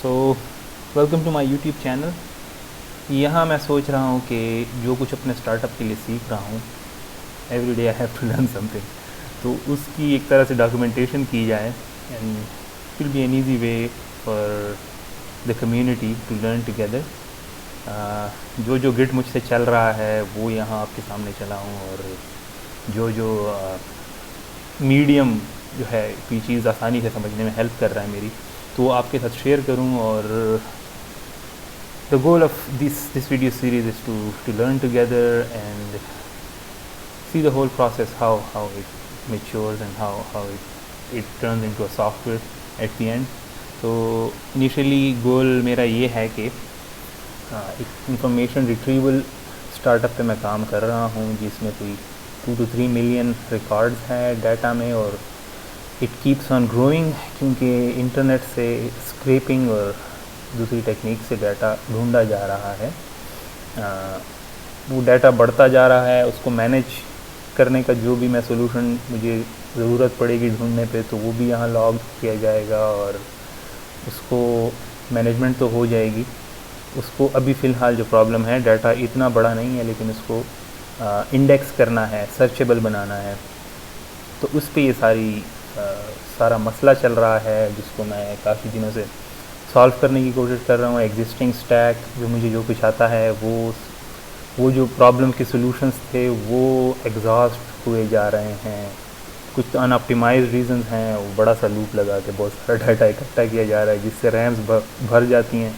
So welcome to my YouTube channel. यहाँ मैं सोच रहा हूँ कि जो कुछ अपने स्टार्टअप के लिए सीख रहा हूँ, every day I have to learn something, तो उसकी एक तरह से डॉक्यूमेंटेशन की जाए and will be an easy way for the community to learn together. जो जो गिट मुझसे चल रहा है वो यहाँ आपके सामने चला हूँ, और जो जो मीडियम जो है कोई चीज़ आसानी से समझने में हेल्प कर रहा है मेरी, तो वो आपके साथ शेयर करूँ। और the goal of this video series is to learn together and see the whole process, how it matures and how it turns into a software at the end. तो इनिशियली गोल मेरा ये है कि एक इंफॉर्मेशन रिट्रीवल स्टार्टअप पे मैं काम कर रहा हूँ, जिसमें कोई 2 to 3 मिलियन रिकॉर्ड्स हैं डाटा में, और इट कीप्स ऑन ग्रोइंग क्योंकि इंटरनेट से स्क्रैपिंग और दूसरी टेक्निक से डाटा ढूंढा जा रहा है। वो डाटा बढ़ता जा रहा है, उसको मैनेज करने का जो भी मैं सोल्यूशन मुझे ज़रूरत पड़ेगी ढूंढने पे, तो वो भी यहाँ लॉग किया जाएगा और उसको मैनेजमेंट तो हो जाएगी। उसको अभी फ़िलहाल जो प्रॉब्लम है, डाटा इतना बड़ा नहीं है लेकिन उसको इंडेक्स करना है, सर्चेबल बनाना है, तो उस पर ये सारा मसला चल रहा है, जिसको मैं काफ़ी दिनों से सॉल्व करने की कोशिश कर रहा हूँ। एग्जिस्टिंग स्टैक जो मुझे जो कुछ आता है, वो जो प्रॉब्लम के सॉल्यूशंस थे वो एग्जॉस्ट हुए जा रहे हैं। कुछ तो अनऑप्टिमाइज्ड रीजंस हैं, वो बड़ा सा लूप लगा के बहुत सारा डाटा इकट्ठा किया जा रहा है, जिससे रैम्स भर जाती हैं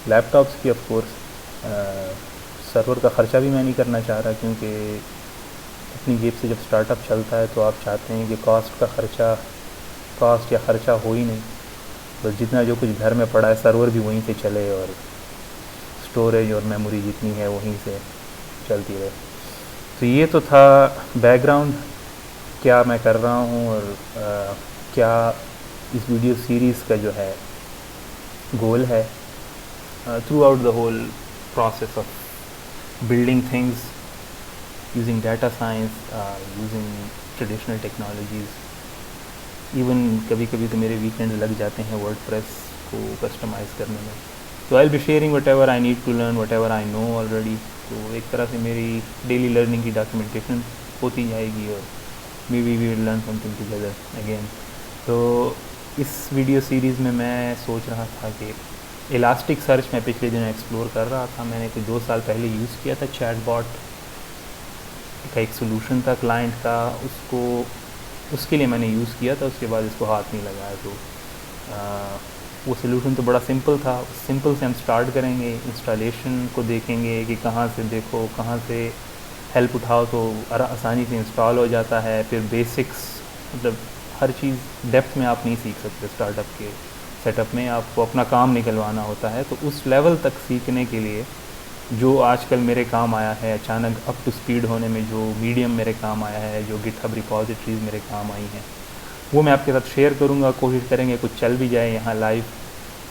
लैपटॉप्स की। ऑफ कोर्स सर्वर का ख़र्चा भी मैं नहीं करना चाह रहा, क्योंकि अपनी जेब से जब स्टार्टअप चलता है तो आप चाहते हैं कि कॉस्ट या ख़र्चा हो ही नहीं, बस जितना जो कुछ घर में पड़ा है सर्वर भी वहीं से चले और स्टोरेज और मेमोरी जितनी है वहीं से चलती रहे। तो ये तो था बैकग्राउंड, क्या मैं कर रहा हूँ और क्या इस वीडियो सीरीज़ का जो है गोल है throughout the whole process of building things using data science, using traditional technologies. Even कभी कभी तो मेरे वीकेंड लग जाते हैं वर्डप्रेस को कस्टमाइज़ करने में। तो I will be sharing whatever I need to learn, whatever I know already. तो एक तरह से मेरी डेली लर्निंग की डॉक्यूमेंटेशन होती जाएगी, और maybe we will learn something together again. तो इस वीडियो सीरीज़ में मैं सोच रहा था कि इलास्टिक सर्च मैं पिछले दिनों एक्सप्लोर कर रहा था। मैंने कोई 2 साल पहले यूज़ किया था, चैटबॉट का एक सोल्यूशन था क्लाइंट का, उसके लिए मैंने यूज़ किया था। उसके बाद इसको हाथ नहीं लगाया। तो वो सोल्यूशन तो बड़ा सिंपल था। सिंपल से हम स्टार्ट करेंगे, इंस्टॉलेशन को देखेंगे कि कहाँ से देखो, कहाँ से हेल्प उठाओ तो आसानी से इंस्टॉल हो जाता है। फिर बेसिक्स, मतलब हर चीज़ डेप्थ में आप नहीं सीख सकते स्टार्टअप के सेटअप में, आपको अपना काम निकलवाना होता है। तो उस लेवल तक सीखने के लिए जो आजकल मेरे काम आया है, अचानक अप टू स्पीड होने में जो मीडियम मेरे काम आया है, जो गिटहब रिपॉजिटरीज़ मेरे काम आई हैं, वो मैं आपके साथ शेयर करूँगा। कोशिश करेंगे कुछ चल भी जाए यहाँ लाइव।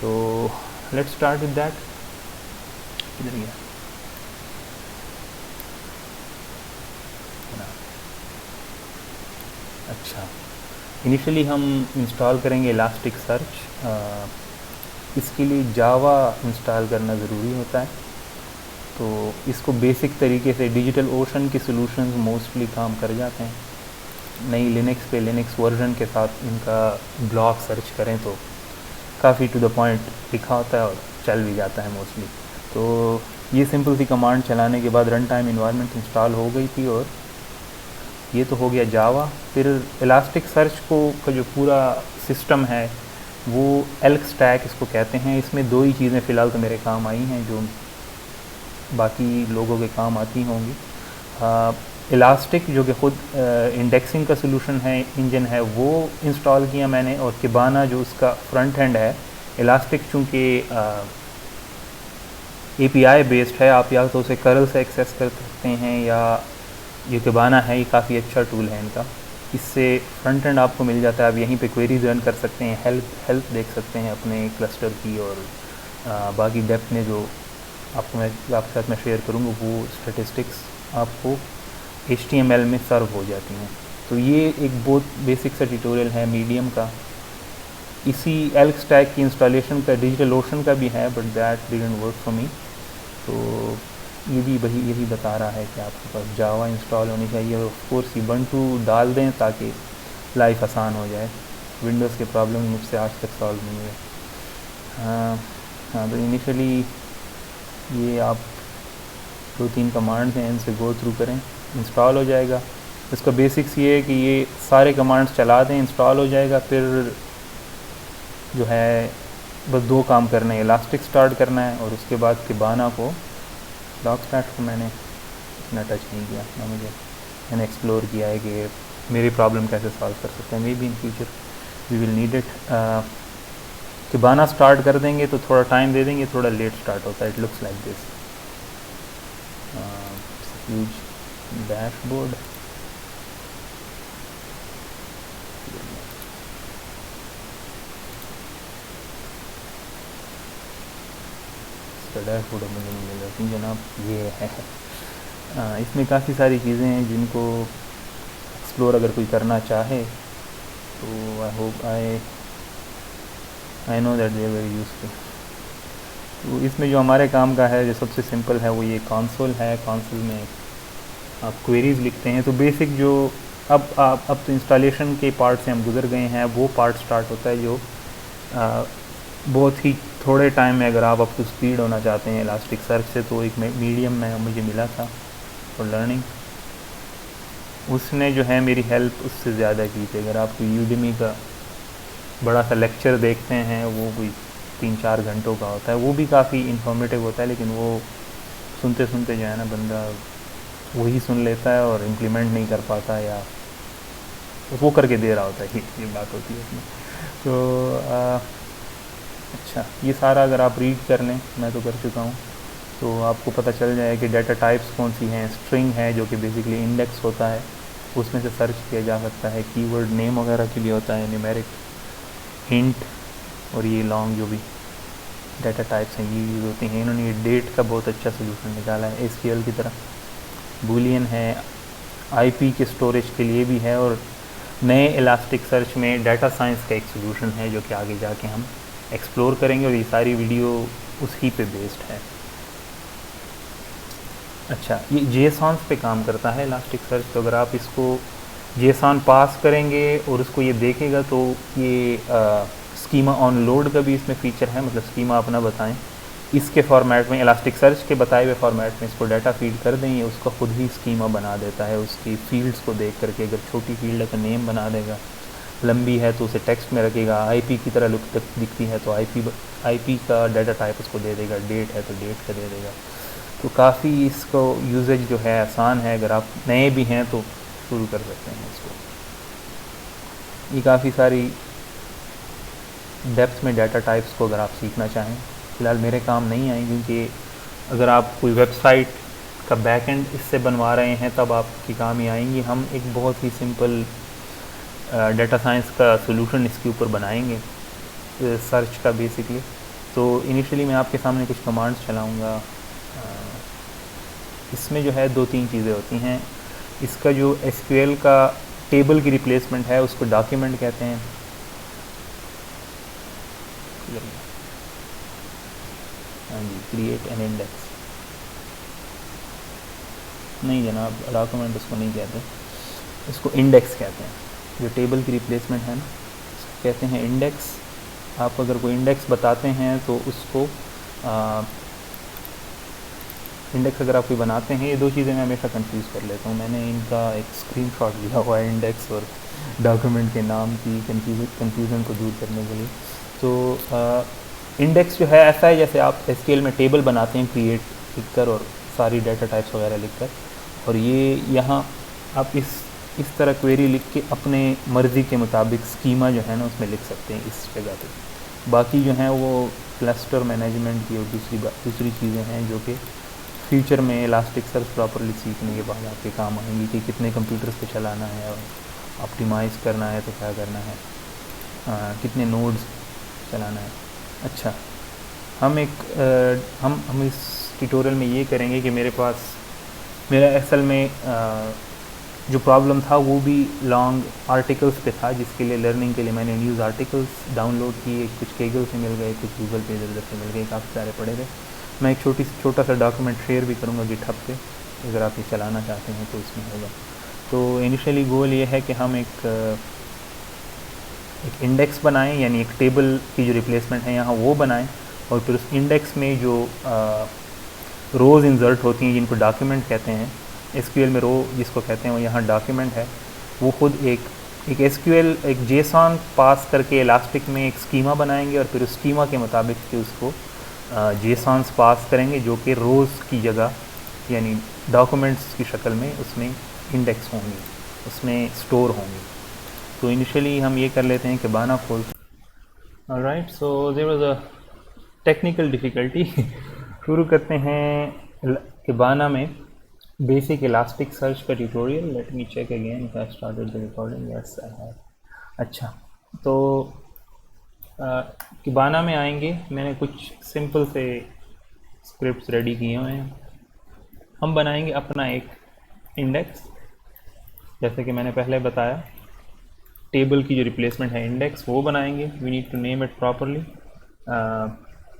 तो लेट्स स्टार्ट विद दैट। किधर गया? अच्छा, इनिशियली हम इंस्टॉल करेंगे इलास्टिक सर्च। इसके लिए जावा इंस्टॉल करना ज़रूरी होता है। तो इसको बेसिक तरीके से डिजिटल ओशन के सॉल्यूशंस मोस्टली काम कर जाते हैं। नई लिनक्स पे लिनक्स वर्जन के साथ इनका ब्लॉक सर्च करें तो काफ़ी टू द पॉइंट लिखा होता है और चल भी जाता है मोस्टली। तो ये सिंपल सी कमांड चलाने के बाद रन टाइम इन्वायरमेंट इंस्टॉल हो गई थी, और ये तो हो गया जावा। फिर इलास्टिक सर्च का जो पूरा सिस्टम है वो एल्क स्टैक इसको कहते हैं। इसमें 2 ही चीज़ें फ़िलहाल तो मेरे काम आई हैं, जो बाकी लोगों के काम आती होंगी। इलास्टिक जो कि ख़ुद इंडेक्सिंग का सोल्यूशन है, इंजन है, वो इंस्टॉल किया मैंने। और किबाना जो उसका फ्रंट एंड है, इलास्टिक चूँकि API बेस्ड है, आप या तो उसे कर्ल से एक्सेस कर सकते हैं, या ये किबाना है, ये काफ़ी अच्छा टूल है इनका। इससे फ्रंट एंड आपको मिल जाता है, आप यहीं पे क्वेरीज रन कर सकते हैं, हेल्प देख सकते हैं अपने क्लस्टर की, और बाकी डेप्थ में जो आपके साथ मैं शेयर करूँगा वो स्टैटिस्टिक्स आपको HTML में सर्व हो जाती हैं। तो ये एक बहुत बेसिक सा ट्यूटोरियल है मीडियम का, इसी एल्क स्टैक की इंस्टॉलेशन का डिजिटल ओशन का भी है, but that didn't work for me. तो ये भी वही यही बता रहा है कि आपके पास जावा इंस्टॉल होनी चाहिए और ऑफ कोर्स ubuntu डाल दें ताकि लाइफ आसान हो जाए। विंडोज़ के प्रॉब्लम मुझसे आज तक सॉल्व नहीं हुए। हाँ हाँ, तो इनिशियली ये आप 2-3 कमांड्स हैं, इनसे गो थ्रू करें, इंस्टॉल हो जाएगा। इसका बेसिक्स ये है कि ये सारे कमांड्स चला दें, इंस्टॉल हो जाएगा। फिर जो है बस 2 काम करने हैं, इलास्टिक स्टार्ट करना है और उसके बाद किबाना को, डॉक स्टार्ट को मैंने इतना टच नहीं किया ना, मैंने एक्सप्लोर किया है कि मेरी प्रॉब्लम कैसे सॉल्व कर सकते हैं। Maybe in future we will need it. Kibana start कर देंगे तो थोड़ा टाइम दे देंगे, थोड़ा लेट स्टार्ट होता है। It looks like this huge dashboard. Dashboard मुझे नहीं मिल रहा जनाब, ये है। इसमें काफ़ी सारी चीज़ें हैं जिनको एक्सप्लोर अगर कोई करना चाहे तो I hope I know that they are very useful. तो इसमें जो हमारे काम का है, जो सबसे सिंपल है, वो ये कंसोल है। कंसोल में आप क्वेरीज़ लिखते हैं। तो बेसिक जो अब तो इंस्टॉलेशन के पार्ट से हम गुजर गए हैं। वो पार्ट स्टार्ट होता है जो बहुत ही थोड़े टाइम में अगर आप अप टू स्पीड होना चाहते हैं इलास्टिक सर्च से, तो एक मीडियम में मुझे मिला था फॉर लर्निंग, उसने जो है मेरी हेल्प उससे ज़्यादा की थी। अगर आप यूडेमी का बड़ा सा लेक्चर देखते हैं, वो कोई 3-4 घंटों का होता है, वो भी काफ़ी इन्फॉर्मेटिव होता है, लेकिन वो सुनते सुनते जो है ना बंदा वही सुन लेता है और इम्प्लीमेंट नहीं कर पाता, या वो करके दे रहा होता है, ये बात होती है उसमें। तो अच्छा, ये सारा अगर आप रीड कर लें, मैं तो कर चुका हूँ, तो आपको पता चल जाए कि डाटा टाइप्स कौन सी हैं। स्ट्रिंग है जो कि बेसिकली इंडेक्स होता है, उसमें से सर्च किया जा सकता है। कीवर्ड नेम वगैरह के लिए होता है न्यूमेरिक, हिंट, और ये लॉन्ग जो भी डाटा टाइप्स हैं ये यूज़ होती हैं। इन्होंने ये डेट का बहुत अच्छा सोल्यूशन निकाला है एसक्यूएल की तरह। बूलियन है, आईपी के स्टोरेज के लिए भी है, और नए इलास्टिक सर्च में डाटा साइंस का एक सोल्यूशन है जो कि आगे जाके हम एक्सप्लोर करेंगे, और ये सारी वीडियो उसी पे बेस्ड है। अच्छा, ये जेसॉन पे काम करता है इलास्टिक सर्च। तो अगर आप इसको जेसॉन पास करेंगे और उसको ये देखेगा, तो ये स्कीमा ऑन लोड का भी इसमें फ़ीचर है। मतलब स्कीमा अपना बताएं, इसके फॉर्मेट में, इलास्टिक सर्च के बताए हुए फॉर्मेट में इसको डाटा फीड कर दें, ये उसका खुद ही स्कीमा बना देता है उसकी फील्ड्स को देख करके। अगर छोटी फील्ड है तो नेम बना देगा, लंबी है तो उसे टेक्स्ट में रखेगा, आईपी की तरह लुक तक दिखती है तो आईपी का डाटा टाइप उसको दे देगा, डेट है तो डेट का दे देगा। तो काफ़ी इसको यूजेज जो है आसान है। अगर आप नए भी हैं तो शुरू कर सकते हैं इसको। ये काफ़ी सारी डेप्थ में डाटा टाइप्स को अगर आप सीखना चाहें, फ़िलहाल मेरे काम नहीं आए, क्योंकि अगर आप कोई वेबसाइट का बैकएंड इससे बनवा रहे हैं तब आपकी काम ही आएंगी। हम एक बहुत ही सिंपल डाटा साइंस का सोल्यूशन इसके ऊपर बनाएंगे, सर्च का बेसिकली। तो इनिशियली मैं आपके सामने कुछ कमांड्स चलाऊँगा। इसमें जो है 2-3 चीज़ें होती हैं। इसका जो एसक्यूएल का टेबल की रिप्लेसमेंट है उसको डॉक्यूमेंट कहते हैं। हाँ जी, क्रिएट एन इंडेक्स, नहीं जनाब, डॉक्यूमेंट उसको नहीं कहते, इसको इंडेक्स कहते हैं। जो टेबल की रिप्लेसमेंट है ना, उसको कहते हैं इंडेक्स। आप अगर कोई इंडेक्स बताते हैं तो उसको इंडेक्स अगर आप कोई बनाते हैं, ये 2 चीज़ें मैं हमेशा कंफ्यूज कर लेता हूँ। मैंने इनका एक स्क्रीनशॉट लिया हुआ है इंडेक्स और डॉक्यूमेंट के नाम की कंफ्यूजन को दूर करने के लिए। तो इंडेक्स जो है ऐसा है जैसे आप एसक्यूएल में टेबल बनाते हैं क्रिएट लिखकर और सारी डाटा टाइप्स वगैरह लिखकर, और ये यहाँ आप इस तरह क्वेरी लिख के अपने मर्ज़ी के मुताबिक स्कीमा जो है ना उसमें लिख सकते हैं इस जगह पे। बाकी जो हैं वो क्लस्टर मैनेजमेंट की और दूसरी चीज़ें हैं जो कि फ्यूचर में इलास्टिक सर्च प्रॉपरली सीखने के बाद आपके काम आएंगी कि कितने कंप्यूटर्स पे चलाना है और ऑप्टिमाइज़ करना है तो क्या करना है, कितने नोड्स चलाना है। अच्छा, हम इस ट्यूटोरियल में ये करेंगे कि मेरा असल में जो प्रॉब्लम था वो भी लॉन्ग आर्टिकल्स पे था, जिसके लिए लर्निंग के लिए मैंने न्यूज़ आर्टिकल्स डाउनलोड किए, कुछ केगल से मिल गए, कुछ गूगल पे इधर से मिल गए, काफ़ी सारे पड़े थे। मैं एक छोटा सा डॉक्यूमेंट शेयर भी करूँगा गिटहब पे, अगर आप ये चलाना चाहते हैं तो इसमें होगा। तो इनिशियली गोल ये है कि हम एक इंडेक्स बनाएं, यानी एक टेबल की जो रिप्लेसमेंट है यहाँ वो बनाएं, और फिर उस इंडेक्स में जो रोज़ इंसर्ट होती हैं जिनको डॉक्यूमेंट कहते हैं, एसक्यूएल में रो जिसको कहते हैं वो यहाँ डॉक्यूमेंट है, वो खुद एक एसक्यूएल एक जेसन पास करके इलास्टिक में एक स्कीमा बनाएंगे, और फिर उस स्कीमा के मुताबिक फिर उसको जेसन्स पास करेंगे जो कि रोज़ की जगह यानी डॉक्यूमेंट्स की शक्ल में उसमें इंडेक्स होंगी, उसमें स्टोर होंगी। तो इनिशियली हम ये कर लेते हैं कि बाना खोल। Alright, so there was a technical difficulty. शुरू करते हैं कि बाना में बेसिक इलास्टिक सर्च का tutorial. Let me check again if I started the recording. Yes I have. अच्छा, तो किबाना में आएंगे, मैंने कुछ सिंपल से स्क्रिप्ट्स रेडी किए हुए हैं। हम बनाएंगे अपना एक इंडेक्स, जैसे कि मैंने पहले बताया टेबल की जो रिप्लेसमेंट है इंडेक्स वो बनाएंगे। We need to name it properly.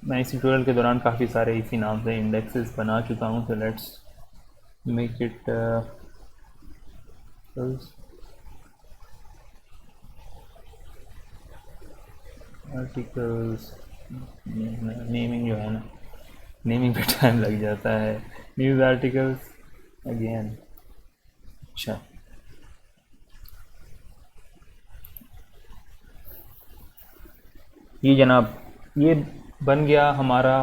मैं इस ट्यूटोरियल के दौरान काफ़ी सारे इसी नाम से इंडेक्सेस बना चुका हूँ, तो let's make it articles. Naming जो है ना, नेमिंग पे टाइम लग जाता है। News articles again. अच्छा, ये जनाब ये बन गया हमारा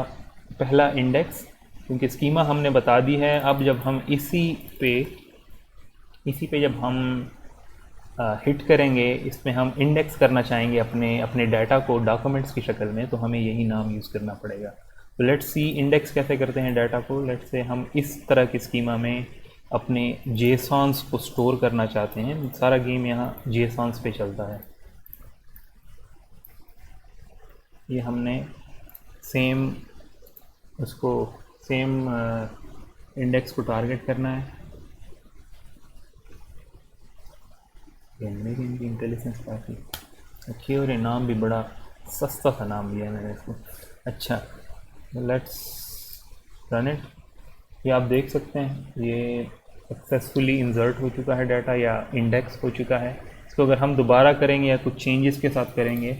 पहला इंडेक्स, क्योंकि स्कीमा हमने बता दी है। अब जब हम इसी पे जब हम हिट करेंगे, इसमें हम इंडेक्स करना चाहेंगे अपने डाटा को डॉक्यूमेंट्स की शक्ल में, तो हमें यही नाम यूज़ करना पड़ेगा। तो लेट्स सी इंडेक्स कैसे करते हैं डाटा को। लेट्स से हम इस तरह की स्कीमा में अपने जेसॉन्स को स्टोर करना चाहते हैं। सारा गेम यहाँ जेसॉन्स पे चलता है। ये हमने सेम इंडेक्स को टारगेट करना है। मेरी इनकी इंटेलिजेंस काफ़ी अच्छी है, और ये नाम भी बड़ा सस्ता सा नाम दिया मैंने इसको। अच्छा, लेट्स रन इट। ये आप देख सकते हैं ये सक्सेसफुली इंसर्ट हो चुका है डाटा, या इंडेक्स हो चुका है। इसको अगर हम दोबारा करेंगे या कुछ चेंजेस के साथ करेंगे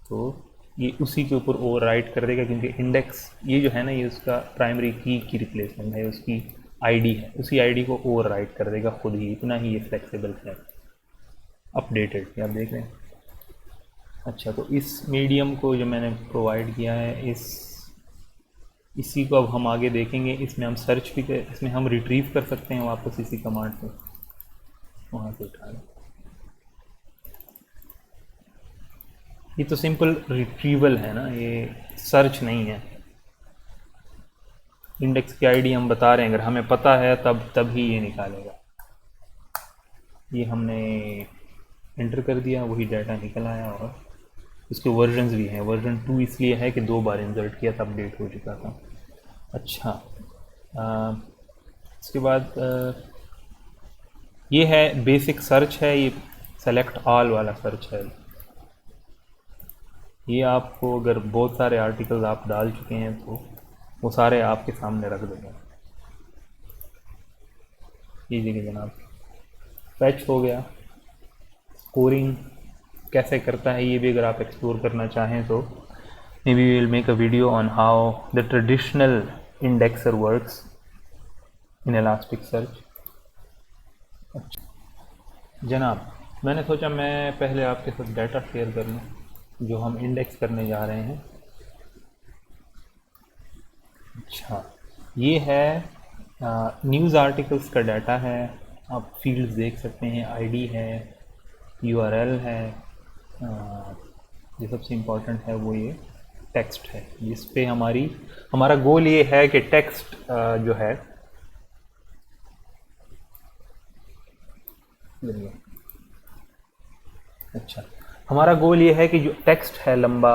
तो ये उसी के ऊपर ओवर राइट कर देगा, क्योंकि इंडेक्स ये जो है ना, ये उसका प्राइमरी की रिप्लेसमेंट है, उसकी आईडी है, उसी आईडी को ओवर राइट कर देगा खुद ही। इतना ही ये फ्लेक्सिबल है, अपडेटेड। आप देख रहे हैं। अच्छा, तो इस मीडियम को जो मैंने प्रोवाइड किया है, इसी को अब हम आगे देखेंगे। इसमें हम सर्च भी इसमें हम रिट्रीव कर सकते हैं वापस इसी कमांड से, वहाँ से उठा लें। ये तो सिंपल रिट्रीवल है ना, ये सर्च नहीं है। इंडेक्स की आईडी हम बता रहे हैं, अगर हमें पता है तब ही ये निकालेगा। ये हमने एंटर कर दिया, वही डाटा निकल आया, और इसके वर्जन्स भी हैं। वर्जन 2 इसलिए है कि 2 बार इंसर्ट किया था, अपडेट हो चुका था। अच्छा, इसके बाद ये है बेसिक सर्च है, ये सेलेक्ट ऑल वाला सर्च है। ये आपको अगर बहुत सारे आर्टिकल्स आप डाल चुके हैं तो वो सारे आपके सामने रख देगा। ये देखिए जनाब, फैच हो गया। स्कोरिंग कैसे करता है ये भी अगर आप एक्सप्लोर करना चाहें तो may be will make a video on how the traditional indexer works in elastic search. अच्छा जनाब, मैंने सोचा मैं पहले आपके साथ डाटा शेयर कर लूँ जो हम इंडेक्स करने जा रहे हैं। अच्छा, ये है न्यूज़ आर्टिकल्स का डाटा है। आप फील्ड्स देख सकते हैं, आईडी है, यूआरएल है। ये सबसे इम्पोर्टेंट है वो ये टेक्स्ट है, जिस पे हमारा गोल ये है कि टेक्स्ट जो है अच्छा, हमारा गोल ये है कि जो टेक्स्ट है लंबा,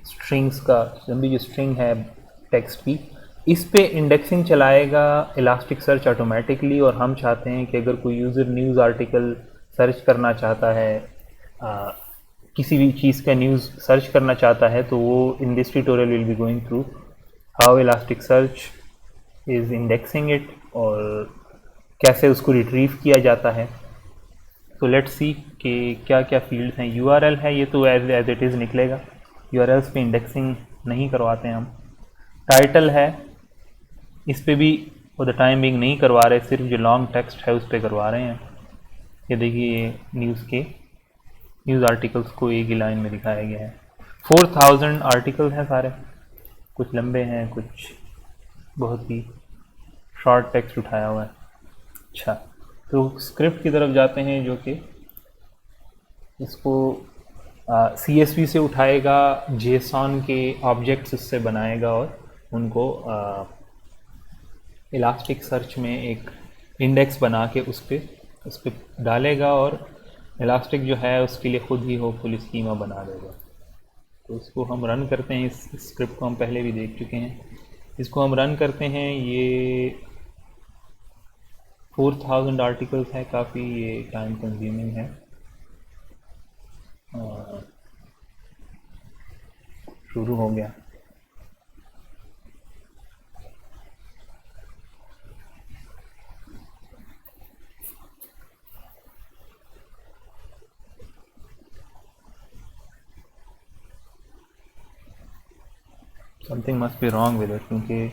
स्ट्रिंग्स का लंबी जो स्ट्रिंग है टेक्स्ट की, इस पे इंडेक्सिंग चलाएगा इलास्टिक सर्च ऑटोमेटिकली, और हम चाहते हैं कि अगर कोई यूज़र न्यूज़ आर्टिकल सर्च करना चाहता है, किसी भी चीज़ का न्यूज़ सर्च करना चाहता है, तो वो in this tutorial will be going through how elastic search is indexing it और कैसे उसको रिट्रीव किया जाता है। तो लेट्स सी कि क्या क्या फील्ड्स हैं। यूआरएल है, ये तो एज इट इज़ निकलेगा, यूआरएल्स पे इंडेक्सिंग नहीं करवाते हैं हम। टाइटल है, इस पे भी फॉर द टाइम बिंग नहीं करवा रहे, सिर्फ जो लॉन्ग टेक्स्ट है उस पर करवा रहे हैं। ये देखिए, ये न्यूज़ आर्टिकल्स को एक ही लाइन में दिखाया गया है। 4000 आर्टिकल हैं सारे, कुछ लंबे हैं, कुछ बहुत ही शॉर्ट टेक्स्ट उठाया हुआ है। अच्छा, तो स्क्रिप्ट की तरफ जाते हैं, जो कि इसको CSV से उठाएगा, जेसॉन के ऑब्जेक्ट्स उससे बनाएगा और उनको इलास्टिक सर्च में एक इंडेक्स बना के उस पर डालेगा, और इलास्टिक जो है उसके लिए खुद ही होपफुल स्कीमा बना देगा। तो इसको हम रन करते हैं। इस स्क्रिप्ट को हम पहले भी देख चुके हैं। इसको हम रन करते हैं। ये 4000 आर्टिकल्स है, काफ़ी ये टाइम कंज्यूमिंग है। शुरू हो गया। Something must be wrong with it, क्योंकि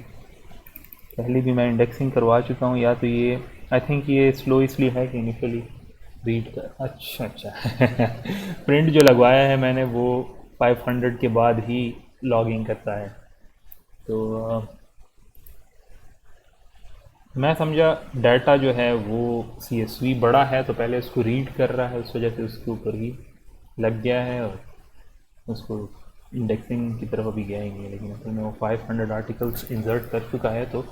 पहले भी मैं इंडेक्सिंग करवा चुका हूँ, या तो ये आई थिंक ये स्लो इसलिए है कि इनिशियली रीड कर। अच्छा प्रिंट जो लगवाया है मैंने वो 500 के बाद ही लॉगिंग करता है। तो मैं समझा डाटा जो है वो CSV बड़ा है, तो पहले उसको रीड कर रहा है, उस वजह से उसके ऊपर ही लग गया है और उसको इंडेक्सिंग की तरफ अभी गया ही नहीं है। लेकिन असल में वो 500 आर्टिकल्स इंसर्ट कर चुका है, तो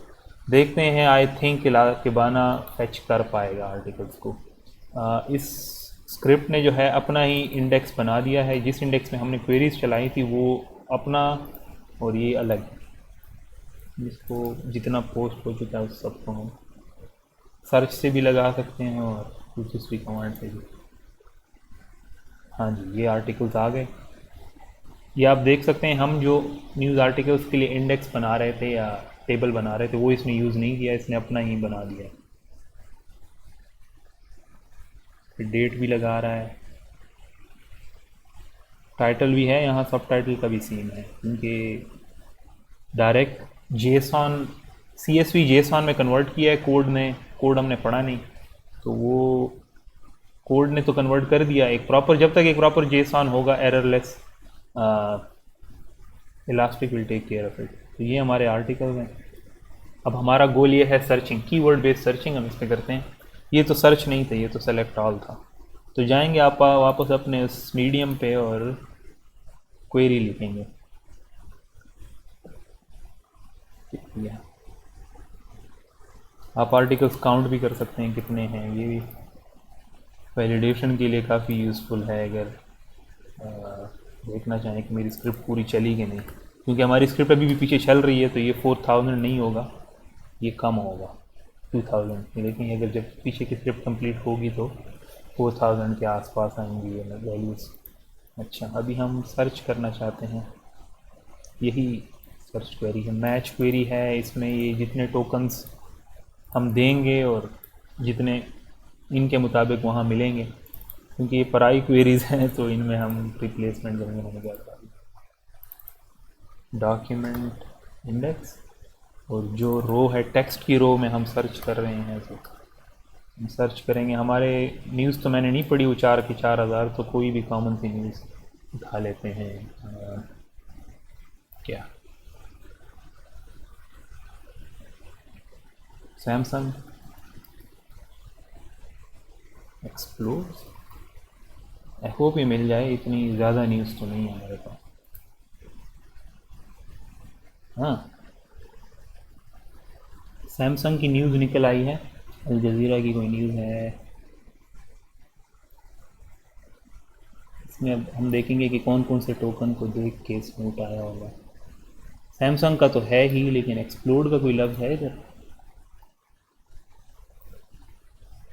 देखते हैं। आई थिंक किबाना फेच कर पाएगा आर्टिकल्स को। इस स्क्रिप्ट ने जो है अपना ही इंडेक्स बना दिया है। जिस इंडेक्स में हमने क्वेरीज चलाई थी वो अपना, और ये अलग, जिसको जितना पोस्ट हो चुका है उस सबको हम सर्च से भी लगा सकते हैं और दूसरी कमांड से भी। हाँ जी, ये आर्टिकल्स आ गए। ये आप देख सकते हैं, हम जो न्यूज़ आर्टिकल्स के लिए इंडेक्स बना रहे थे या टेबल बना रहे थे वो इसने यूज़ नहीं किया, इसने अपना ही बना दिया। फिर डेट भी लगा रहा है, टाइटल भी है, यहाँ सब टाइटल का भी सीन है, क्योंकि डायरेक्ट जेसॉन CSV जेसॉन में कन्वर्ट किया है कोड हमने पढ़ा नहीं, तो वो कोड ने तो कन्वर्ट कर दिया एक प्रॉपर। जब तक एक प्रॉपर जेसॉन होगा errorless, elastic will take care of it. तो ये हमारे आर्टिकल हैं। अब हमारा गोल ये है सर्चिंग, कीवर्ड बेस्ड सर्चिंग हम इस पर करते हैं। ये तो सर्च नहीं था, ये तो सेलेक्ट ऑल था। तो जाएंगे आप वापस अपने उस मीडियम पे और क्वेरी लिखेंगे। आप आर्टिकल्स काउंट भी कर सकते हैं कितने हैं, ये भी वैलिडेशन के लिए काफ़ी यूज़फुल है, अगर देखना चाहें कि मेरी स्क्रिप्ट पूरी चली कि नहीं। क्योंकि हमारी स्क्रिप्ट अभी भी पीछे चल रही है, तो ये 4000 नहीं होगा, ये कम होगा 2000। लेकिन अगर जब पीछे की स्क्रिप्ट कंप्लीट होगी तो 4000 के आसपास आएंगी ये वैल्यूज़। अच्छा, अभी हम सर्च करना चाहते हैं, यही सर्च क्वेरी है, मैच क्वेरी है। इसमें ये जितने टोकन्स हम देंगे और जितने इनके मुताबिक वहाँ मिलेंगे, क्योंकि ये पराई क्वेरीज हैं तो इनमें हम रिप्लेसमेंट करेंगे। मैंने क्या कहा, डॉक्यूमेंट इंडेक्स, और जो रो है टेक्स्ट की रो में हम सर्च कर रहे हैं, तो हम सर्च करेंगे। हमारे न्यूज़ तो मैंने नहीं पढ़ी वो 4 की 4000, तो कोई भी कॉमन सी न्यूज़ उठा लेते हैं। क्या सैमसंग एक्सप्लोर, आई होप ये मिल जाए, इतनी ज़्यादा न्यूज़ तो नहीं है हमारे पास। हाँ, सैमसंग की न्यूज़ निकल आई है, अल जज़ीरा की कोई न्यूज़ है। इसमें अब हम देखेंगे कि कौन कौन से टोकन को देख के इसमें उठाया होगा। सैमसंग का तो है ही, लेकिन एक्सप्लोड का कोई लफ्ज़ है इधर?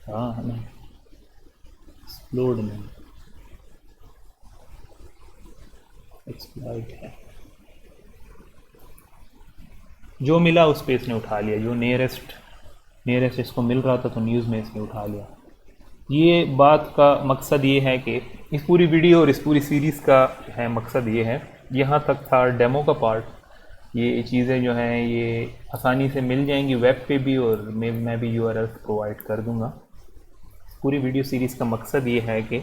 हाँ है ना, एक्सप्लोड नहीं, एक्सप्लॉइट है। जो मिला उस पे इसने उठा लिया, जो नियरेस्ट नियरेस्ट इसको मिल रहा था तो न्यूज़ में इसने उठा लिया। ये बात का मकसद ये है कि इस पूरी वीडियो और इस पूरी सीरीज़ का है मकसद ये है, यहाँ तक था डेमो का पार्ट। ये चीज़ें जो हैं ये आसानी से मिल जाएंगी वेब पे भी, और मैं भी यूआरएल प्रोवाइड कर दूँगा। पूरी वीडियो सीरीज़ का मकसद ये है कि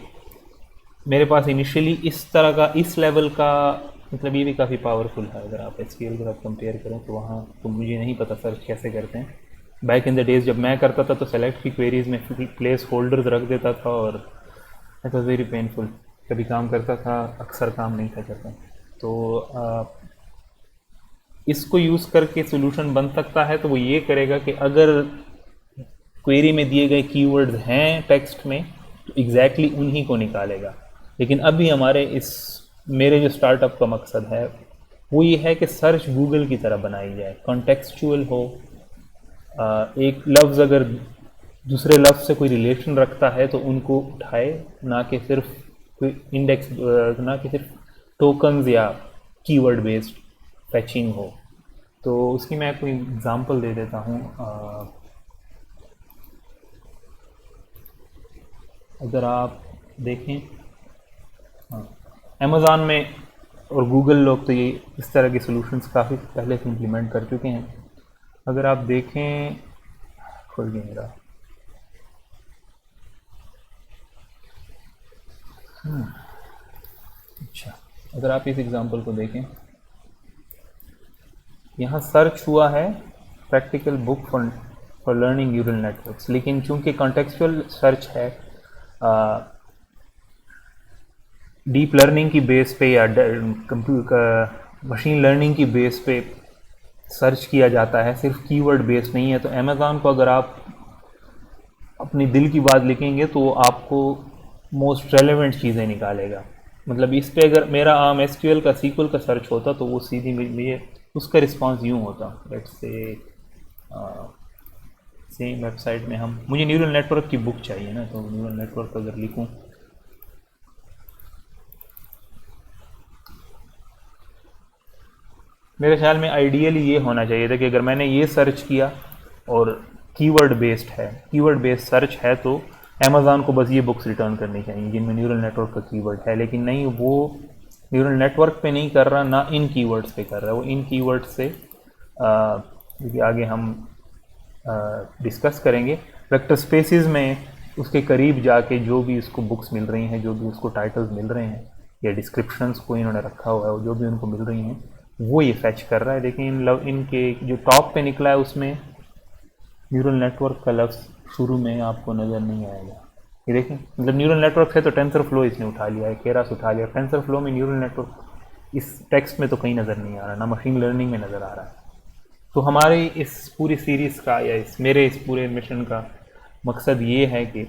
मेरे पास इनिशियली इस तरह का, इस लेवल का, मतलब ये भी काफ़ी पावरफुल है। अगर आप एसक्यूएल के साथ कंपेयर करें तो वहाँ तो मुझे नहीं पता सर्च कैसे करते हैं। बैक इन द डेज़ जब मैं करता था तो सेलेक्ट की क्वेरीज़ में प्लेस होल्डर्स रख देता था, और इट वॉज वेरी पेनफुल। कभी काम करता था, अक्सर काम नहीं था करता। तो इसको यूज़ करके सोल्यूशन बन सकता है। तो वो ये करेगा कि अगर क्वेरी में दिए गए कीवर्ड्स हैं टेक्स्ट में तो एग्जैक्टली उन्हीं को निकालेगा। लेकिन अभी हमारे मेरे जो स्टार्टअप का मकसद है वो ये है कि सर्च गूगल की तरह बनाई जाए, कॉन्टेक्सचुअल हो। एक लफ्ज़ अगर दूसरे लफ्ज़ से कोई रिलेशन रखता है तो उनको उठाए, ना कि सिर्फ कोई इंडेक्स, ना कि सिर्फ टोकन्स या कीवर्ड बेस्ड फैचिंग हो। तो उसकी मैं कोई एग्ज़ाम्पल दे देता हूँ। अगर आप देखें, अमेज़ॉन में और गूगल लोग तो ये इस तरह के सॉल्यूशंस काफ़ी पहले से इम्प्लीमेंट कर चुके हैं। अगर आप देखें, खोल गया मेरा, अच्छा, अगर आप इस एग्ज़ाम्पल को देखें, यहाँ सर्च हुआ है practical book for learning neural networks, लेकिन चूंकि कॉन्टेक्सचुअल सर्च है, डीप लर्निंग की बेस पे या मशीन लर्निंग की बेस पे सर्च किया जाता है, सिर्फ कीवर्ड बेस नहीं है। तो अमेज़ॉन को अगर आप अपनी दिल की बात लिखेंगे तो आपको मोस्ट रेलेवेंट चीज़ें निकालेगा। मतलब इस पे अगर मेरा आम एसक्यूएल का, सीक्वल का सर्च होता तो वो सीधी मुझे उसका रिस्पांस यूँ होता, लेट्स से सेम वेबसाइट में मुझे न्यूरल नेटवर्क की बुक चाहिए ना, तो न्यूरल नेटवर्क अगर लिखूँ, मेरे ख्याल में आइडियली ये होना चाहिए था कि अगर मैंने ये सर्च किया और कीवर्ड बेस्ड है, कीवर्ड बेस्ड सर्च है, तो अमेज़ॉन को बस ये बुक्स रिटर्न करनी चाहिए जिनमें न्यूरल नेटवर्क का कीवर्ड है। लेकिन नहीं, वो न्यूरल नेटवर्क पे नहीं कर रहा, ना इन कीवर्ड्स पे कर रहा है। वो इन कीवर्ड्स से आगे हम डिस्कस करेंगे। वेक्टर स्पेसिस में उसके करीब जाके जो भी उसको बुक्स मिल रही हैं, जो भी उसको टाइटल्स मिल रहे हैं या डिस्क्रिप्शंस को इन्होंने रखा हुआ है, जो भी उनको मिल रही हैं वो ये फैच कर रहा है। लेकिन इनके जो टॉप पे निकला है उसमें न्यूरल नेटवर्क का लफ्ज़ शुरू में आपको नज़र नहीं आएगा। ये देखें, मतलब न्यूरल नेटवर्क है तो टेंसर फ्लो इसने उठा लिया है, केरास उठा लिया। टेंसर फ्लो में न्यूरल नेटवर्क इस टेक्स्ट में तो कहीं नज़र नहीं आ रहा, ना मशीन लर्निंग में नज़र आ रहा है। तो हमारी इस पूरी सीरीज़ का या मेरे इस पूरे मिशन का मकसद ये है कि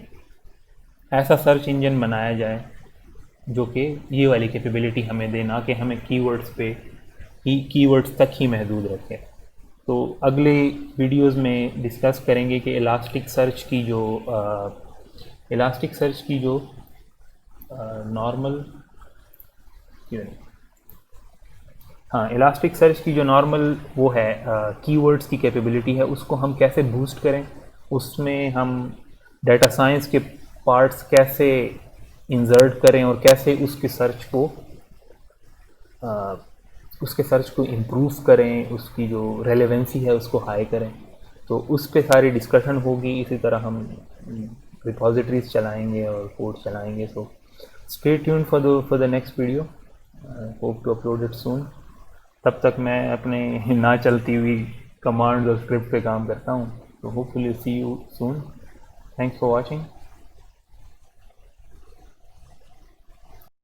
ऐसा सर्च इंजन बनाया जाए जो कि ये वाली कैपेबिलिटी हमें दे, ना कि हमें कीवर्ड्स पे कीवर्ड्स तक ही महदूद रखे। तो अगले वीडियोस में डिस्कस करेंगे कि इलास्टिक सर्च की जो नॉर्मल इलास्टिक सर्च की जो नॉर्मल वो है कीवर्ड्स की कैपेबिलिटी है, उसको हम कैसे बूस्ट करें, उसमें हम डाटा साइंस के पार्ट्स कैसे इंसर्ट करें और कैसे उसके सर्च को इम्प्रूव करें, उसकी जो रेलेवेंसी है उसको हाई करें। तो उस पे सारी डिस्कशन होगी। इसी तरह हम रिपोजिटरीज चलाएंगे और कोड चलाएंगे। So stay tuned for the next video, hope to upload it soon. तब तक मैं अपने ना चलती हुई कमांड्स और स्क्रिप्ट पे काम करता हूँ। तो hopefully see you soon. Thanks for watching.